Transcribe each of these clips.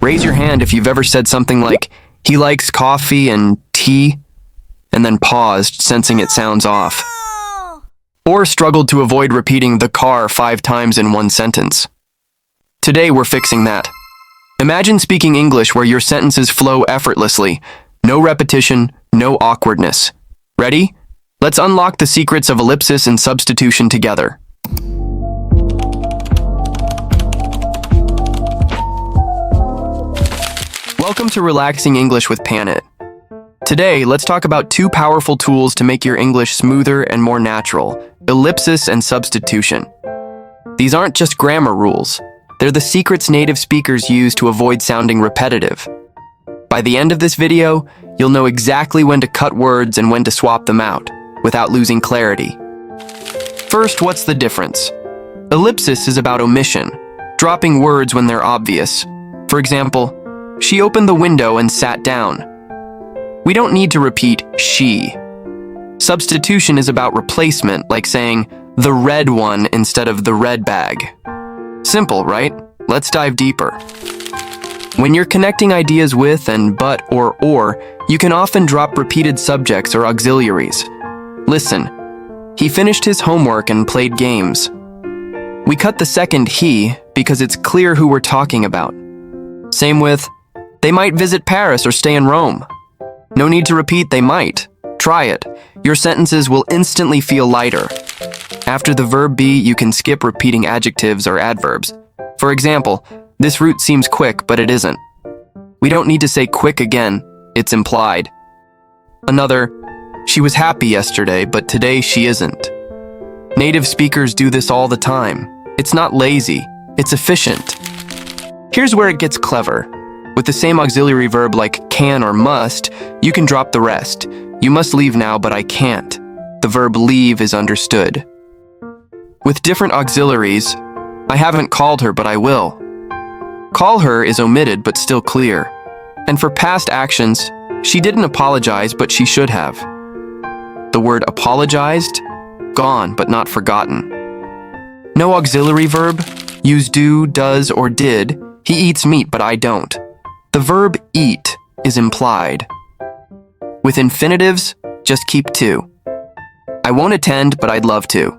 Raise your hand if you've ever said something like, "He likes coffee and tea," and then paused, sensing it sounds off. Or struggled to avoid repeating the car 5 times in one sentence. Today we're fixing that. Imagine speaking English where your sentences flow effortlessly. No repetition, no awkwardness. Ready? Let's unlock the secrets of ellipsis and substitution together. Welcome to Relaxing English with Phanit. Today, let's talk about 2 powerful tools to make your English smoother and more natural: ellipsis and substitution. These aren't just grammar rules. They're the secrets native speakers use to avoid sounding repetitive. By the end of this video, you'll know exactly when to cut words and when to swap them out, without losing clarity. First, what's the difference? Ellipsis is about omission, dropping words when they're obvious. For example, she opened the window and sat down. We don't need to repeat she. Substitution is about replacement, like saying the red one instead of the red bag. Simple, right? Let's dive deeper. When you're connecting ideas with and but or, you can often drop repeated subjects or auxiliaries. Listen, he finished his homework and played games. We cut the second he because it's clear who we're talking about. Same with, they might visit Paris or stay in Rome. No need to repeat they might. Try it. Your sentences will instantly feel lighter. After the verb be, you can skip repeating adjectives or adverbs. For example, this route seems quick, but it isn't. We don't need to say quick again. It's implied. Another, she was happy yesterday, but today she isn't. Native speakers do this all the time. It's not lazy. It's efficient. Here's where it gets clever. With the same auxiliary verb like can or must, you can drop the rest. You must leave now, but I can't. The verb leave is understood. With different auxiliaries, I haven't called her, but I will. Call her is omitted, but still clear. And for past actions, she didn't apologize, but she should have. The word apologized, gone, but not forgotten. No auxiliary verb, use do, does, or did. He eats meat, but I don't. The verb eat is implied. With infinitives, just keep 2. I won't attend, but I'd love to.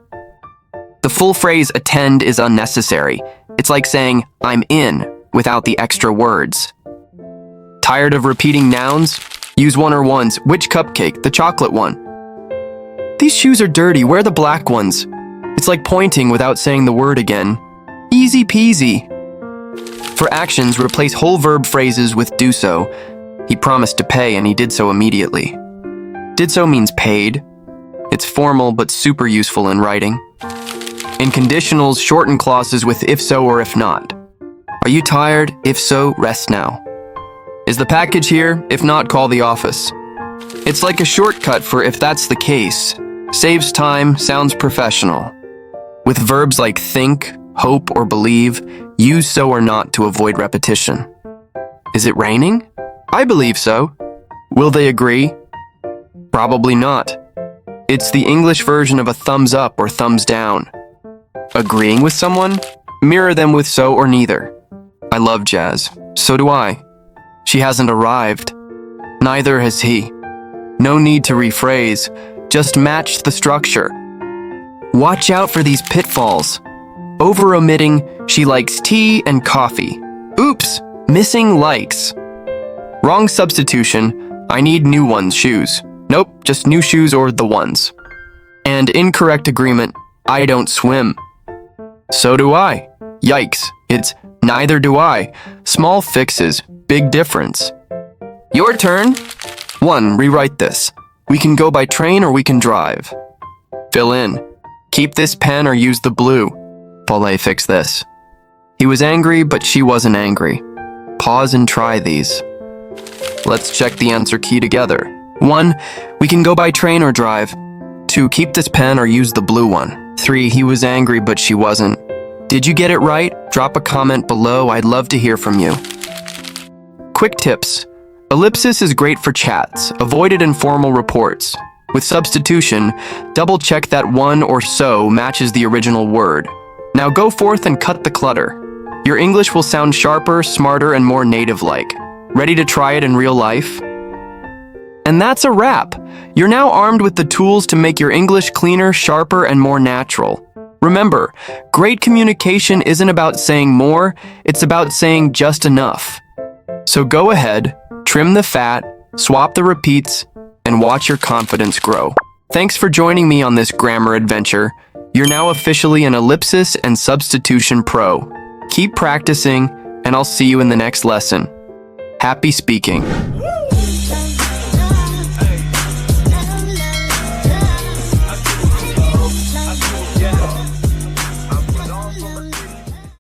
The full phrase attend is unnecessary. It's like saying I'm in without the extra words. Tired of repeating nouns? Use one or ones. Which cupcake? The chocolate one. These shoes are dirty. Wear the black ones. It's like pointing without saying the word again. Easy peasy. For actions, replace whole verb phrases with do so. He promised to pay and he did so immediately. Did so means paid. It's formal but super useful in writing. In conditionals, shorten clauses with if so or if not. Are you tired? If so, rest now. Is the package here? If not, call the office. It's like a shortcut for if that's the case. Saves time, sounds professional. With verbs like think, hope, or believe, use so or not to avoid repetition. Is it raining? I believe so. Will they agree? Probably not. It's the English version of a thumbs up or thumbs down. Agreeing with someone? Mirror them with so or neither. I love jazz. So do I. She hasn't arrived. Neither has he. No need to rephrase. Just match the structure. Watch out for these pitfalls. Over-omitting, she likes tea and coffee. Oops, missing likes. Wrong substitution, I need new ones, shoes. Nope, just new shoes or the ones. And incorrect agreement, I don't swim. So do I. Yikes, it's neither do I. Small fixes, big difference. Your turn. 1. Rewrite this. We can go by train or we can drive. Fill in. Keep this pen or use the blue. Paulette, fix this. He was angry, but she wasn't angry. Pause and try these. Let's check the answer key together. 1. We can go by train or drive. 2. Keep this pen or use the blue one. 3. He was angry, but she wasn't. Did you get it right? Drop a comment below. I'd love to hear from you. Quick tips. Ellipsis is great for chats. Avoid it in formal reports. With substitution, double-check that one or so matches the original word. Now go forth and cut the clutter. Your English will sound sharper, smarter, and more native-like. Ready to try it in real life? And that's a wrap. You're now armed with the tools to make your English cleaner, sharper, and more natural. Remember, great communication isn't about saying more, it's about saying just enough. So go ahead, trim the fat, swap the repeats, and watch your confidence grow. Thanks for joining me on this grammar adventure. You're now officially an Ellipsis and Substitution Pro. Keep practicing, and I'll see you in the next lesson. Happy speaking.